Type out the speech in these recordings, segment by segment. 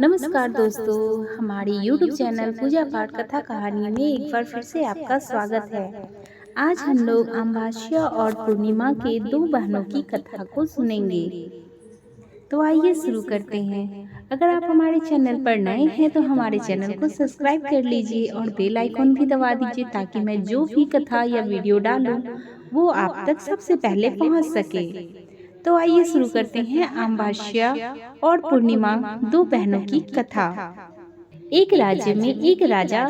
नमस्कार दोस्तों, हमारी YouTube चैनल पूजा पाठ कथा कहानी में एक बार फिर से आपका स्वागत है। आज हम लोग अमावस्या और पूर्णिमा के दो बहनों की कथा को सुनेंगे। तो आइए शुरू करते हैं। अगर आप हमारे चैनल पर नए हैं तो हमारे चैनल को सब्सक्राइब कर लीजिए और बेल आइकॉन भी दबा दीजिए ताकि मैं जो भी कथा या वीडियो डालूं वो आप तक सबसे पहले पहुंच सके। तो आइए शुरू करते हैं अमावस्या और पूर्णिमा दो बहनों की कथा। एक राज्य में एक राजा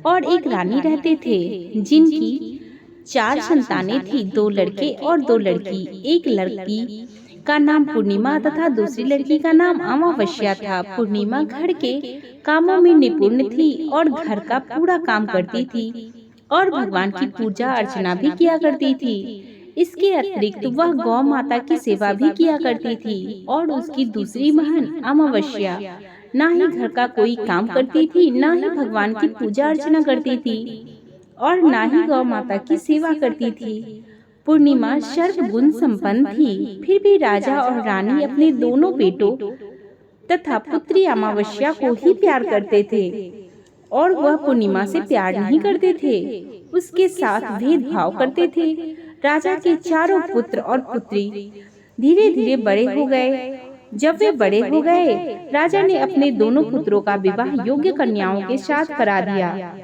और एक रानी रहते थे, जिनकी चार संतानें थी, दो लड़के और दो लड़की। एक लड़की का नाम पूर्णिमा तथा दूसरी लड़की का नाम अमावस्या था। पूर्णिमा घर के कामों में निपुण थी और घर का पूरा काम करती थी और भगवान की पूजा अर्चना भी किया करती थी। इसके अतिरिक्त वह गौ माता की सेवा भी किया करती थी। और उसकी दूसरी बहन अमावस्या ना ही घर का कोई काम करती थी, ना ही भगवान की पूजा अर्चना करती थी और ना ही गौ माता की सेवा करती थी। पूर्णिमा सर्वगुण संपन्न थी, फिर भी राजा और रानी अपने दोनों बेटों तथा पुत्री अमावस्या को ही प्यार करते थे और वह पूर्णिमा से प्यार नहीं करते थे, उसके साथ भेदभाव करते थे। राजा के चारों पुत्र और पुत्री धीरे धीरे बड़े हो गए। जब वे बड़े हो गए, राजा ने अपने दोनों पुत्रों का विवाह योग्य कन्याओं के साथ करा दिया।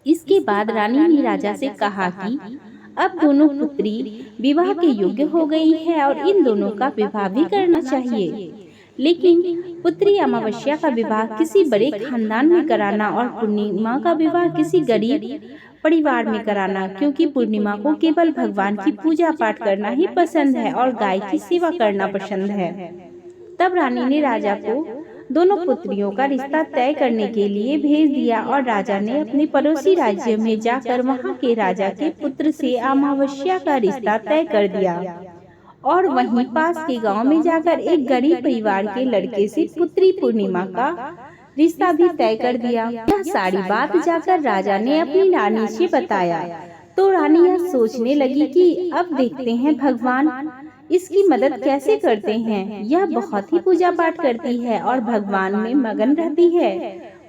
इसके बाद रानी ने राजा से कहा कि अब दोनों पुत्री विवाह के योग्य हो गई है और इन दोनों का विवाह भी करना चाहिए। लेकिन पुत्री अमावस्या का विवाह किसी बड़े खानदान में कराना और पूर्णिमा का विवाह किसी गरीब परिवार में कराना, क्योंकि पूर्णिमा को केवल भगवान की पूजा पाठ करना ही पसंद है और गाय की सेवा करना पसंद है। तब रानी ने राजा को दोनों पुत्रियों का रिश्ता तय करने के लिए भेज दिया और राजा ने अपने पड़ोसी राज्य में जाकर वहां के राजा के पुत्र से अमावस्या का रिश्ता तय कर दिया और वहीं पास के गांव में जाकर एक गरीब परिवार के लड़के से पुत्री पूर्णिमा का रिश्ता भी तय कर दिया। यह सारी बात जाकर राजा ने अपनी रानी से बताया तो रानी यह सोचने लगी कि अब देखते हैं भगवान इसकी मदद कैसे करते हैं। यह बहुत ही पूजा पाठ करती है और भगवान में मगन रहती है।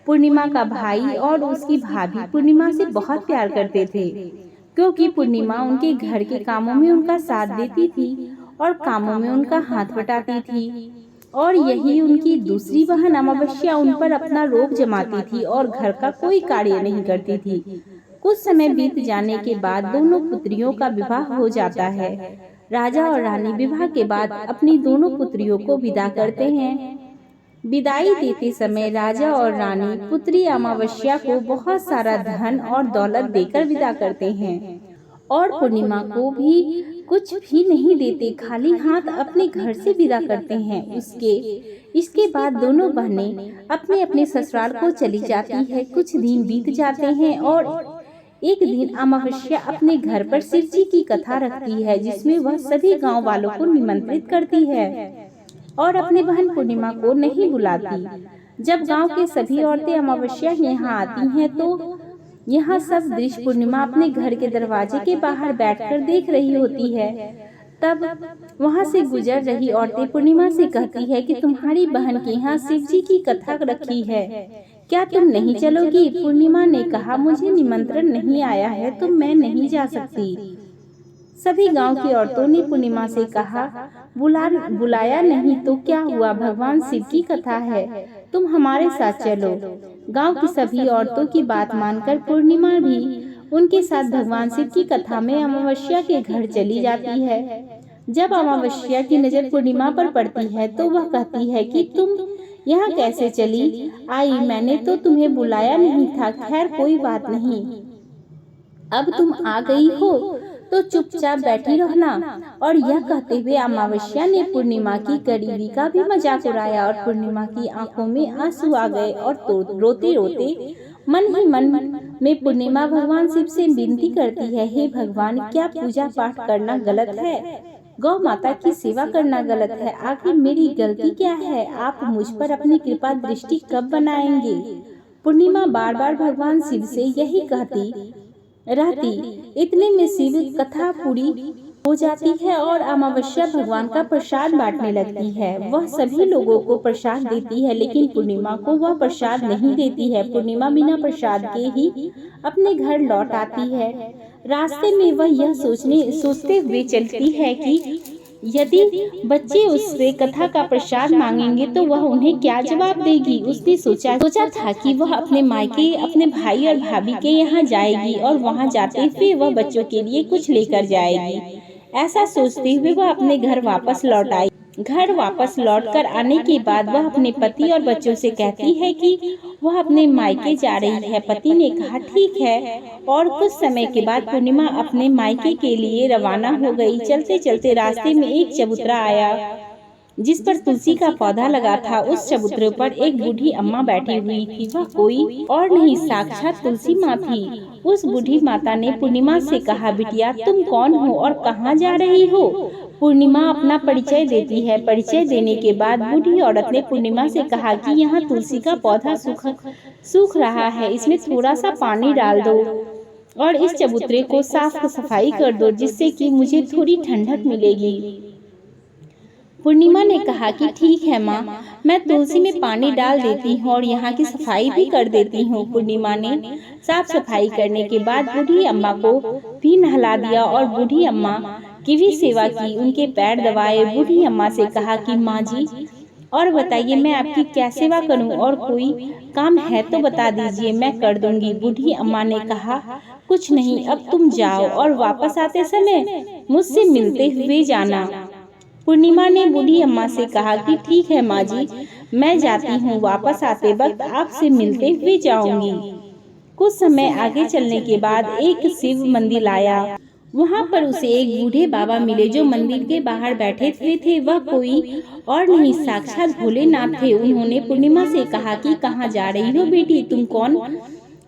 पूर्णिमा का भाई और उसकी भाभी पूर्णिमा से बहुत प्यार करते थे, क्योंकि पूर्णिमा उनके घर के कामों में उनका साथ देती थी और कामों में उनका हाथ बटाती थी। और यही उनकी दूसरी बहन अमावस्या उन पर अपना रोब जमाती थी और घर का कोई कार्य नहीं करती थी। कुछ समय बीत जाने के बाद दोनों पुत्रियों का विवाह हो जाता है। राजा और रानी विवाह के बाद अपनी दोनों पुत्रियों को विदा करते हैं। विदाई देते समय राजा और रानी पुत्री अमावस्या को बहुत सारा धन और दौलत देकर विदा करते हैं और पूर्णिमा को भी कुछ भी नहीं देते, खाली हाथ अपने घर से विदा करते हैं। इसके बाद दोनों बहनें अपने अपने ससुराल को चली जाती है। कुछ दिन बीत जाते हैं और एक दिन अमावस्या अपने घर पर शिव जी की कथा रखती है, जिसमें वह सभी गांव वालों को निमंत्रित करती है और अपनी बहन पूर्णिमा को नहीं बुलाती। जब गांव के सभी औरतें अमावस्या यहाँ आती हैं तो यहाँ सब दृश्य पूर्णिमा अपने घर के दरवाजे के बाहर बैठकर देख रही होती है। तब वहाँ से गुजर रही औरतें पूर्णिमा से कहती है कि तुम्हारी बहन के यहाँ शिव जी की कथा रखी है, क्या तुम नहीं चलोगी? पूर्णिमा ने कहा, मुझे निमंत्रण नहीं आया है तो मैं नहीं जा सकती। सभी गांव की औरतों ने पूर्णिमा से कहा, बुलाया नहीं तो क्या हुआ, भगवान शिव की कथा है, तुम हमारे साथ चलो। गांव की सभी औरतों की बात मानकर पूर्णिमा भी उनके साथ भगवान शिव की कथा में अमावस्या के घर चली जाती है। जब अमावस्या की नजर पूर्णिमा पर पड़ती है तो वह कहती है कि तुम यहाँ कैसे चली आई, मैंने तो तुम्हें बुलाया नहीं था। खैर कोई बात नहीं, अब तुम आ गई हो तो चुपचाप बैठी रहना। और यह कहते हुए अमावस्या ने पूर्णिमा की गरीबी का भी मजाक उड़ाया और पूर्णिमा की आंखों में आंसू आ गए और तो रोते रोते मन ही मन में पूर्णिमा भगवान शिव से विनती करती है, हे भगवान, क्या पूजा पाठ करना गलत है? गौ माता की सेवा करना गलत है? आखिर मेरी गलती क्या है? आप मुझ पर अपनी कृपा दृष्टि कब बनाएंगे? पूर्णिमा बार बार भगवान शिव से यही कहती रहती। इतने में शिव कथा पूरी हो जाती है और अमावस्या भगवान का प्रसाद बांटने लगती है। वह सभी लोगों को प्रसाद देती है, लेकिन पूर्णिमा को वह प्रसाद नहीं देती है। पूर्णिमा बिना प्रसाद के ही अपने घर लौट आती है। रास्ते में वह यह सोचते हुए चलती है कि यदि बच्चे उससे कथा का प्रसाद मांगेंगे तो वह उन्हें क्या जवाब देगी। उसने सोचा था कि वह अपने मायके, अपने भाई और भाभी के यहाँ जाएगी और वहाँ जाते हुए वह बच्चों के लिए कुछ लेकर जाएगी। ऐसा सोचते हुए वह अपने घर वापस लौट आई। घर वापस लौटकर आने के बाद वह अपने पति और बच्चों से कहती है कि वह अपने मायके जा रही है। पति ने कहा ठीक है, और कुछ समय के बाद पूर्णिमा अपने मायके के लिए रवाना हो गई। चलते चलते रास्ते में एक चबूतरा आया जिस पर तुलसी का पौधा लगा था। उस चबूतरे पर एक बूढ़ी अम्मा बैठी हुई थी। वह कोई और नहीं, साक्षात तुलसी माँ थी। उस बूढ़ी माता ने पूर्णिमा से कहा, बिटिया तुम कौन हो और कहाँ जा रही हो? पूर्णिमा अपना परिचय देती है। परिचय देने के बाद बूढ़ी औरत ने पूर्णिमा से कहा कि यहाँ तुलसी का पौधा सूख रहा है, इसमें थोड़ा सा पानी डाल दो और इस चबूतरे को साफ सफाई कर दो, जिससे कि मुझे थोड़ी ठंडक मिलेगी। पूर्णिमा ने कहा कि ठीक है माँ, मैं तुलसी में पानी डाल देती हूँ और यहाँ की सफाई भी कर देती हूँ। पूर्णिमा ने साफ सफाई करने के बाद बूढ़ी अम्मा को भी नहला दिया और बूढ़ी अम्मा की भी सेवा की, उनके पैर दबाए। बूढ़ी अम्मा से कहा कि माँ जी और बताइए, मैं आपकी क्या सेवा करूं, और कोई काम है तो बता दीजिए, मैं कर दूंगी। बूढ़ी अम्मा ने कहा कुछ नहीं, अब तुम जाओ और वापस आते समय मुझसे मिलते हुए जाना। पूर्णिमा ने बूढ़ी अम्मा से कहा कि ठीक है माँ जी, मैं जाती हूँ, वापस आते वक्त आपसे मिलते हुए जाऊंगी। कुछ समय आगे चलने के बाद एक शिव मंदिर आया। वहाँ पर उसे एक बूढ़े बाबा मिले जो मंदिर के बाहर बैठे हुए थे। वह कोई और नहीं, साक्षात भोलेनाथ थे। उन्होंने पूर्णिमा से कहा कि कहाँ जा रही हो बेटी, तुम कौन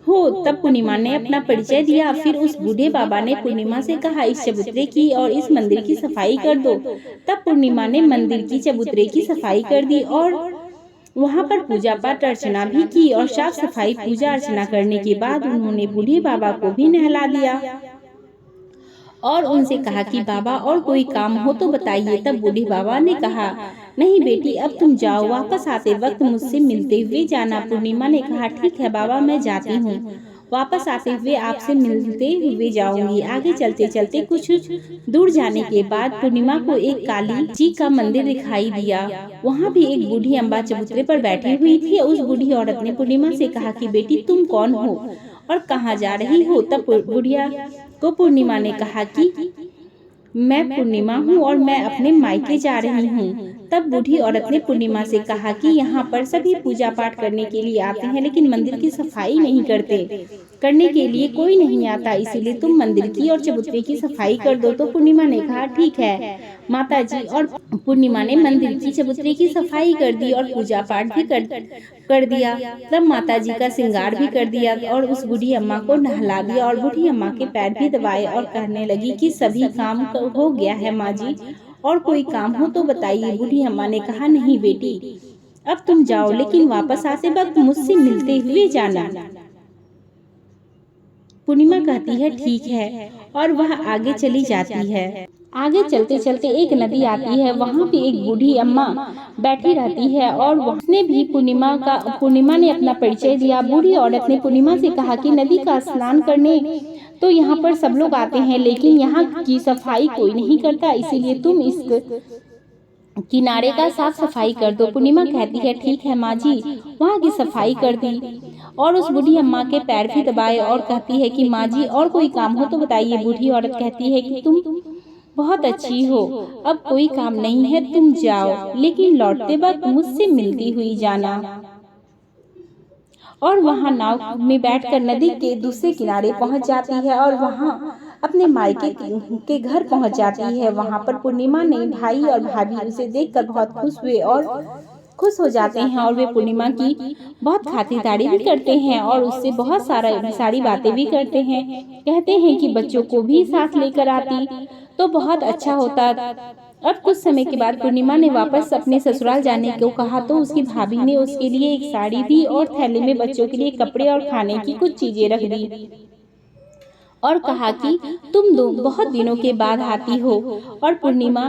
हो? तब पूर्णिमा ने अपना परिचय दिया। फिर उस बूढ़े बाबा ने पूर्णिमा से कहा, इस चबूतरे की और इस मंदिर की सफाई कर दो। तब पूर्णिमा ने मंदिर की चबूतरे की सफाई कर दी और वहाँ पर पूजा पाठ अर्चना भी की, और साफ सफाई पूजा अर्चना करने के बाद उन्होंने बूढ़े बाबा को भी नहला दिया और उनसे कहा कि बाबा और कोई काम हो तो बताइए। तब बूढ़े बाबा ने कहा, नहीं बेटी, अब तुम जाओ, वापस आते वक्त मुझसे मिलते हुए जाना। पूर्णिमा ने कहा ठीक है बाबा, मैं जाती हूँ, वापस आते हुए आपसे मिलते हुए जाऊंगी। आगे चलते चलते कुछ दूर जाने के बाद पूर्णिमा को एक काली जी का मंदिर दिखाई दिया। वहाँ भी एक बूढ़ी अम्बा चबूतरे पर बैठी हुई थी। उस बूढ़ी औरत ने पूर्णिमा से कहा कि बेटी तुम कौन हो और कहाँ जा रही हो? तब बुढ़िया को पूर्णिमा ने कहा कि मैं पूर्णिमा हूँ और मैं अपने मायके जा रही हूँ। तब बूढ़ी औरत ने पूर्णिमा से कहा कि यहाँ पर सभी पूजा पाठ करने के लिए आते हैं, लेकिन मंदिर की सफाई नहीं करने के लिए कोई नहीं आता, इसीलिए तुम मंदिर की और चबूतरे की सफाई कर दो। तो पूर्णिमा ने कहा ठीक है माता जी, और पूर्णिमा ने मंदिर की चबूतरे की सफाई कर दी और पूजा पाठ भी कर दिया। तब माता जी का श्रृंगार भी कर दिया और उस बूढ़ी अम्मा को नहला दिया और बूढ़ी अम्मा के पैर भी दबाए और कहने लगी कि सभी काम हो गया है माँ जी, और कोई काम हो तो बताइए। बूढ़ी अम्मा ने कहा नहीं बेटी, अब तुम जाओ, लेकिन वापस आते वक्त मुझसे मिलते हुए जाना। पूर्णिमा कहती है ठीक है, और वह आगे चली जाती है। आगे चलते चलते एक नदी आती है। वहाँ पे एक बूढ़ी अम्मा बैठी रहती है और उसने भी पूर्णिमा ने अपना परिचय दिया। बूढ़ी औरत ने पूर्णिमा से कहा कि नदी का स्नान करने तो यहाँ पर सब लोग आते हैं, लेकिन यहाँ की सफाई कोई नहीं करता, इसीलिए तुम इस किनारे का साफ सफाई कर दो। पूर्णिमा कहती है ठीक है माँ जी, वहाँ की सफाई कर दी और उस बूढ़ी अम्मा के पैर भी दबाए और कहती है कि माँ जी और कोई काम हो तो बताइए। बूढ़ी औरत कहती है कि तुम बहुत अच्छी हो, अब कोई काम नहीं है, तुम जाओ, लेकिन लौटते वक्त मुझसे मिलती हुई जाना। और वहाँ नाव में बैठकर नदी के दूसरे किनारे पहुँच जाती है और वहाँ अपने मायके के घर पहुँच जाती है। वहाँ पर पूर्णिमा ने भाई और भाभी उसे देखकर बहुत खुश हो जाते हैं और वे पूर्णिमा की बहुत खातिरदारी भी करते हैं और उससे बहुत सारी बातें भी करते हैं। कहते हैं कि बच्चों को भी साथ लेकर आती तो बहुत अच्छा होता। अब कुछ समय के बाद पूर्णिमा ने वापस अपने ससुराल जाने को कहा तो उसकी भाभी ने उसके लिए एक साड़ी दी और थैले में बच्चों के लिए कपड़े और खाने की कुछ चीजें रख दी। और कहा कि तुम दो बहुत दिनों के बाद आती हो। और पूर्णिमा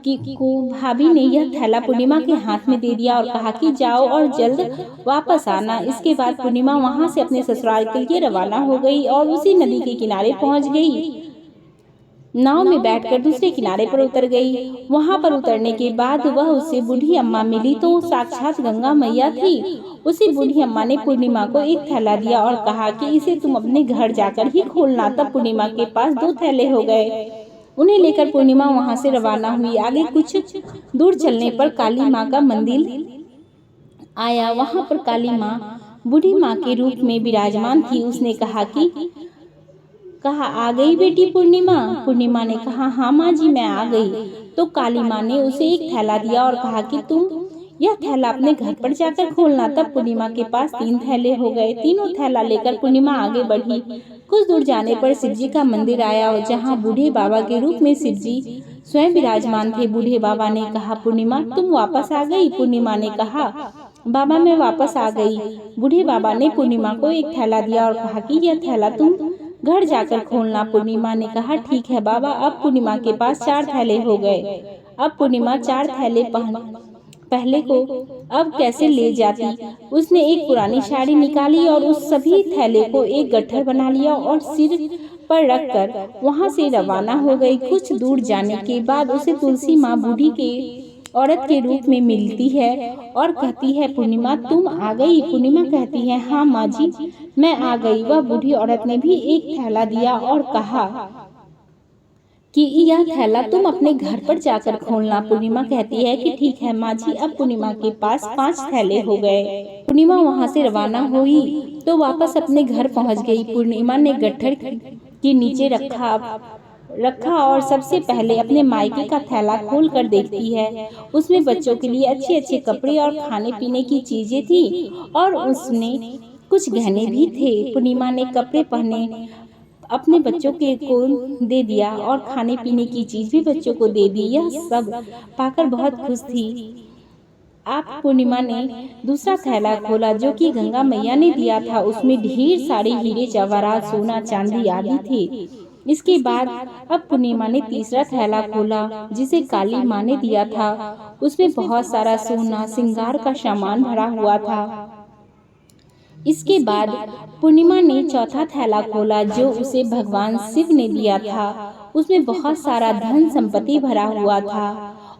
की को भाभी ने यह थैला पूर्णिमा के हाथ में दे दिया और कहा कि जाओ और जल्द वापस आना। इसके बाद पूर्णिमा वहां से अपने ससुराल के लिए रवाना हो गई और उसी नदी के किनारे पहुंच गई। नाव में बैठकर दूसरे किनारे पर उतर गई। वहां पर उतरने के बाद वह उसे बूढ़ी अम्मा मिली तो वो साक्षात गंगा मैया थी। उसी बूढ़ी अम्मा ने पूर्णिमा को एक थैला दिया और कहा कि इसे तुम अपने घर जाकर ही खोलना। तब पूर्णिमा के पास 2 थैले हो गए। उन्हें लेकर पूर्णिमा वहां से रवाना हुई। आगे कुछ दूर चलने पर काली माँ का मंदिर आया। वहां पर काली माँ बूढ़ी माँ के रूप में विराजमान थी। उसने कहा आ गई बेटी पूर्णिमा। पूर्णिमा ने कहा हाँ माँ जी मैं आ गई। तो काली माँ ने उसे एक थैला दिया और कहा कि तुम यह थैला अपने घर पर जाकर खोलना। तब पूर्णिमा के पास 3 थैले हो गए। तीनों थैला लेकर पूर्णिमा आगे बढ़ी। कुछ दूर जाने पर शिवजी का मंदिर आया और जहाँ बूढ़े बाबा के रूप में शिवजी स्वयं विराजमान थे। बूढ़े बाबा ने कहा पूर्णिमा तुम वापस आ गई। पूर्णिमा ने कहा बाबा मैं वापस आ गई। बूढ़े बाबा ने पूर्णिमा को एक थैला दिया और कहा कि यह थैला तुम घर जाकर खोलना। पूर्णिमा ने कहा ठीक है बाबा। अब पूर्णिमा के पास 4 थैले हो गए। अब पूर्णिमा 4 थैले पहले को अब कैसे ले जाती। उसने एक पुरानी साड़ी निकाली और उस सभी थैले को एक गट्ठर बना लिया और सिर पर रखकर वहां से रवाना हो गई। कुछ दूर जाने के बाद उसे तुलसी माँ बूढ़ी के औरत के रूप में मिलती है और कहती है पूर्णिमा तुम आ गई। पूर्णिमा कहती है हाँ माँ जी मैं आ गई। वह बूढ़ी औरत ने भी एक थैला दिया और कहा कि यह थैला तुम अपने घर पर जाकर खोलना। पूर्णिमा कहती है कि ठीक है माँ जी। अब पूर्णिमा के पास 5 थैले हो गए। पूर्णिमा वहां से रवाना हुई तो वापस अपने घर पहुंच गई। पूर्णिमा ने गट्ठर के नीचे रखा और सबसे पहले अपने मायके का थैला खोल कर देखती है। उसमें बच्चों के लिए अच्छे अच्छे कपड़े और खाने पीने की चीजें थी और उसने कुछ गहने भी थे। पूर्णिमा ने कपड़े पहने अपने बच्चों के को दे दिया और खाने पीने की चीज भी बच्चों को दे दी। यह सब पाकर बहुत खुश थी। आप पूर्णिमा ने दूसरा थैला खोला जो कि गंगा मैया ने दिया था। उसमें ढेर सारे हीरे जवाहरात सोना चांदी आदि थे। इसके बाद अब पूर्णिमा ने तीसरा थैला खोला जिसे काली माँ ने दिया था। उसमें बहुत सारा सोना श्रृंगार का सामान भरा हुआ था। इसके बाद पूर्णिमा ने चौथा थैला खोला जो उसे भगवान शिव ने दिया था। उसमें बहुत सारा धन संपत्ति भरा हुआ था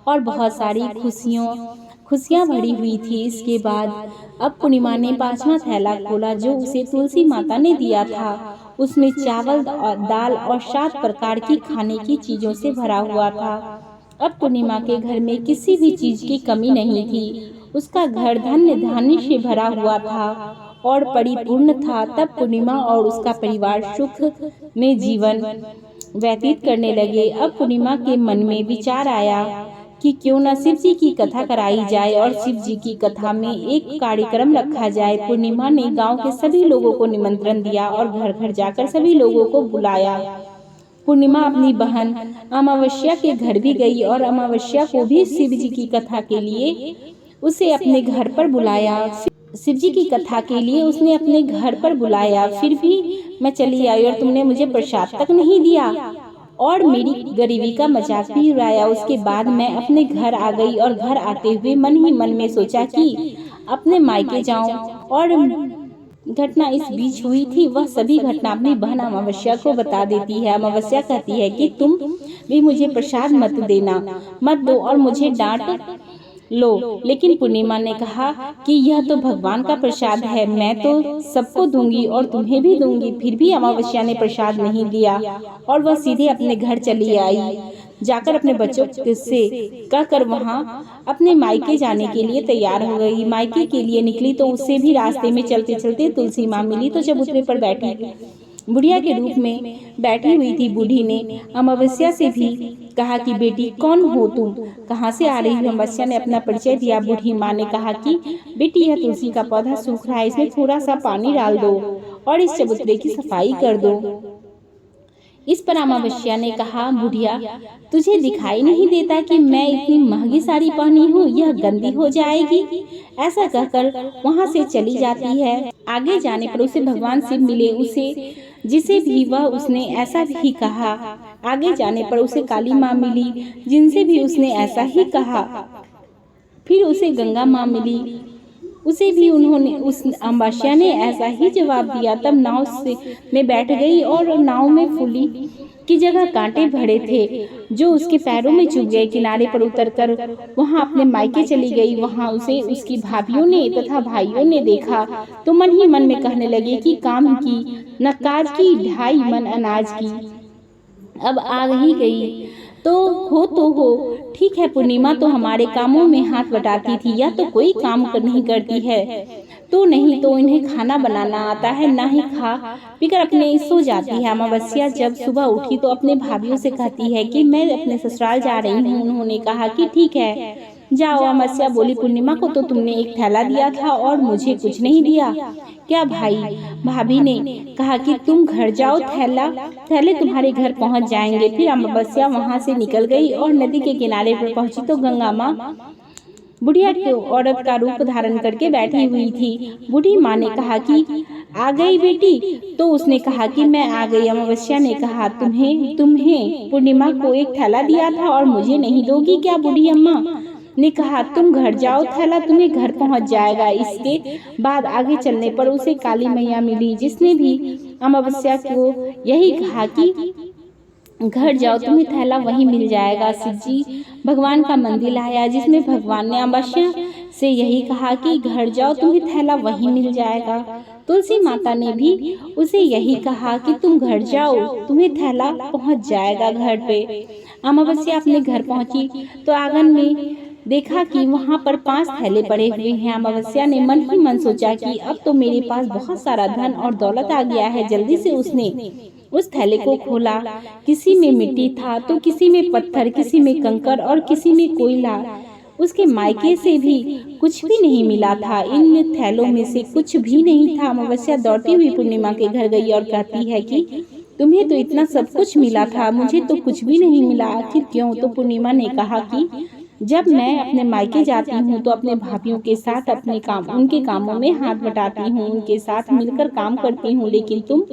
और बहुत सारी खुशियाँ भरी हुई थी। इसके बाद अब पूर्णिमा ने 5वां थैला खोला जो उसे तुलसी माता ने दिया था। उसमें चावल और दाल और 7 प्रकार की खाने की चीजों से भरा हुआ था। अब पूर्णिमा के घर में किसी भी चीज की कमी नहीं थी। उसका घर धन्य धान्य से भरा हुआ था और परिपूर्ण था। तब पूर्णिमा और उसका परिवार सुख में जीवन व्यतीत करने लगे। अब पूर्णिमा के मन में विचार आया कि क्यों न शिव जी की कथा कराई जाए और शिव जी की कथा में एक कार्यक्रम रखा जाए। पूर्णिमा ने गांव के सभी लोगों को निमंत्रण दिया और घर घर जाकर सभी लोगों को बुलाया। पूर्णिमा अपनी बहन अमावस्या के घर भी गई और अमावस्या को भी शिव जी की कथा के लिए उसे अपने घर पर बुलाया। शिव जी की कथा के लिए उसने अपने घर पर बुलाया। फिर भी मैं चली आई और तुमने मुझे प्रसाद तक नहीं दिया और मेरी गरीबी का मजाक भी उड़ाया। उसके बाद मैं अपने घर आ गई और घर आते हुए मन ही मन में सोचा कि अपने मायके जाऊं। और घटना इस बीच हुई थी वह सभी घटना अपनी बहन अमावस्या को बता देती है। अमावस्या कहती है कि तुम भी मुझे प्रसाद मत दो और मुझे डांट लो। लेकिन पूर्णिमा ने कहा कि यह तो भगवान का प्रसाद है, मैं तो सबको दूंगी और तुम्हें भी दूंगी। फिर भी अमावस्या ने प्रसाद नहीं दिया और वह सीधे अपने घर चली आई। जाकर अपने बच्चों से कहकर वहां अपने मायके जाने के लिए तैयार हो गई। मायके के लिए निकली तो उससे भी रास्ते में चलते चलते तुलसी माँ मिली। तो चबूतरे पर बैठी बुढ़िया के रूप में बैठी हुई थी। बूढ़ी ने अमावस्या से भी कहा कि बेटी कौन हो तुम, कहाँ से आ रही हो। अमावस्या ने अपना परिचय दिया। बूढ़ी माँ ने कहा कि बेटी यह तुलसी का पौधा सूख रहा है, इसमें थोड़ा सा पानी डाल दो और इस चबूतरे की सफाई कर दो। इस पर अमावस्या ने कहा बुढ़िया तुझे दिखाई नहीं देता कि मैं इतनी महंगी साड़ी पहनी हूँ, यह गंदी हो जाएगी। ऐसा कहकर वहाँ से चली जाती है। आगे जाने पर उसे भगवान शिव मिले। उसे जिसे भी वह उसने ऐसा ही कहा। आगे जाने पर उसे काली माँ मिली, जिनसे भी उसने ऐसा ही कहा। फिर उसे गंगा माँ मिली, उसे भी उन्होंने उस अमावस्या ने ऐसा ही जवाब दिया। तब नाव में बैठ गई और नाव में फूली की जगह कांटे भरे थे जो उसके पैरों में चुभ गए। किनारे पर उतरकर वहां अपने मायके चली गई। वहां उसे उसकी भाभियों ने तथा भाइयों ने देखा तो मन ही मन में कहने लगे कि काम की न काज की, 2.5 मन अनाज की। अब आ ही गई तो हो ठीक है। पूर्णिमा तो हमारे कामों में हाथ बटाती थी, या तो कोई काम नहीं करती है तो नहीं तो इन्हें खाना बनाना आता है, ना ही खा पीकर अपने सो जाती है। अमावस्या जब सुबह उठी तो अपने भाभीियों से कहती है कि मैं अपने ससुराल जा रही हूँ। उन्होंने कहा कि ठीक है जाओ। अमावस्या बोली, पूर्णिमा को तो तुमने एक थैला दिया था और मुझे कुछ नहीं दिया क्या भाई? भाभी ने कहा कि तुम घर जाओ, थैले तुम्हारे घर पहुंच जाएंगे। फिर अमावस्या वहां से निकल गई और नदी के किनारे पर पहुंची तो गंगा माँ बुढ़िया की औरत का रूप धारण करके बैठी हुई थी। बूढ़ी माँ ने कहा कि आ गई बेटी? तो उसने कहा कि मैं आ गई। अमावस्या ने कहा तुम्हें पूर्णिमा को एक थैला दिया था और मुझे नहीं दोगी क्या? बूढ़ी अम्मा ने कहा तुम घर जाओ, थैला तुम्हें घर पहुंच जाएगा। इसके बाद आगे चलने पर उसे काली मैया मिली, जिसने भी अमावस्या को यही कहा कि घर जाओ, तुम्हें थैला वहीं मिल जाएगा। शिव जी भगवान का मंदिर आया, जिसमें भगवान ने अमावस्या से यही कहा कि घर जाओ, तुम्हें थैला वहीं मिल जाएगा। तुलसी माता ने भी उसे यही कहा कि तुम घर जाओ, तुम्हें थैला पहुंच जाएगा घर पे। अमावस्या अपने घर पहुंची तो आंगन में देखा कि वहां पर 5 थैले पड़े हुए हैं। अमावस्या ने मन ही मन सोचा कि अब तो मेरे पास बहुत सारा धन और दौलत आ गया है। जल्दी से उसने उस थैले को खोला। किसी में मिट्टी था तो किसी में पत्थर, किसी में कंकर और किसी में कोयला। उसके मायके से भी कुछ भी नहीं मिला था। इन थैलों में से कुछ भी नहीं था। अमावस्या दौड़ती हुई पूर्णिमा के घर गई और कहती है कि तुम्हें तो इतना सब कुछ मिला था, मुझे तो कुछ भी नहीं मिला, आखिर क्यों? तो पूर्णिमा ने कहा कि जब मैं अपने मायके जाती हूँ तो अपने भाभियों के साथ उनके कामों में हाथ बटाती हूँ, उनके साथ मिलकर काम करती हूँ, लेकिन तुम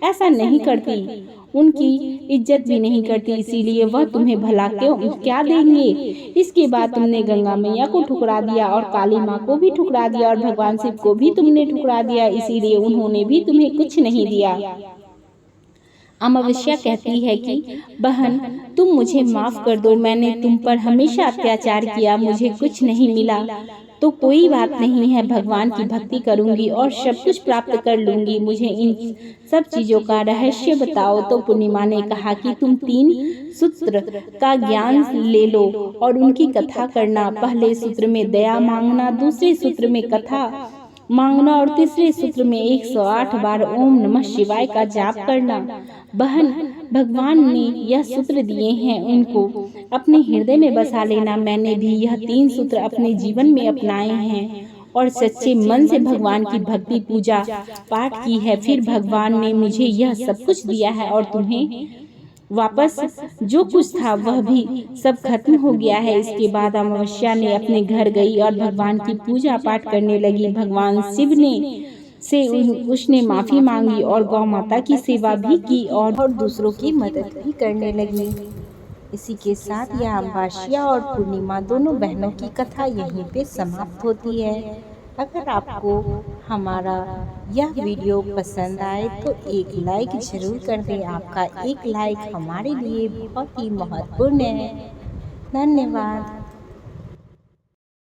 ऐसा नहीं करती, उनकी इज्जत भी नहीं करती, इसीलिए वह तुम्हें भला क्या देंगे। इसके बाद तुमने गंगा मैया को ठुकरा दिया और काली माँ को भी ठुकरा दिया और भगवान शिव को भी तुमने ठुकरा दिया, इसीलिए उन्होंने भी तुम्हें कुछ नहीं दिया। अमावस्या कहती है कि बहन तुम मुझे माफ कर दो, मैंने तुम पर हमेशा अत्याचार किया, मुझे कुछ नहीं मिला तो कोई बात नहीं है, भगवान की भक्ति करूंगी और सब कुछ प्राप्त कर लूंगी, मुझे इन सब चीजों का रहस्य बताओ। तो पूर्णिमा ने कहा कि तुम 3 सूत्र का ज्ञान ले लो और उनकी कथा करना। पहले सूत्र में दया मांगना, दूसरे सूत्र में कथा मांगना और तीसरे सूत्र में 108 बार ओम नमः शिवाय का जाप करना। बहन भगवान ने यह सूत्र दिए हैं, उनको अपने हृदय में बसा लेना। मैंने भी यह 3 सूत्र अपने जीवन में अपनाए हैं और सच्चे मन से भगवान की भक्ति पूजा पाठ की है। फिर भगवान ने मुझे यह सब कुछ दिया है और तुम्हें वापस जो कुछ था वह भी सब खत्म हो गया है। इसके बाद अमावस्या ने अपने घर गई और भगवान की पूजा पाठ करने लगी। भगवान शिव ने से उसने माफी मांगी और गौ माता की सेवा भी की और दूसरों की मदद भी करने लगी। इसी के साथ यह अमावस्या और पूर्णिमा दोनों बहनों की कथा यहीं पे समाप्त होती है। अगर आपको हमारा यह वीडियो पसंद आए तो एक लाइक जरूर कर दें। आपका एक लाइक हमारे लिए बहुत ही महत्वपूर्ण है। धन्यवाद।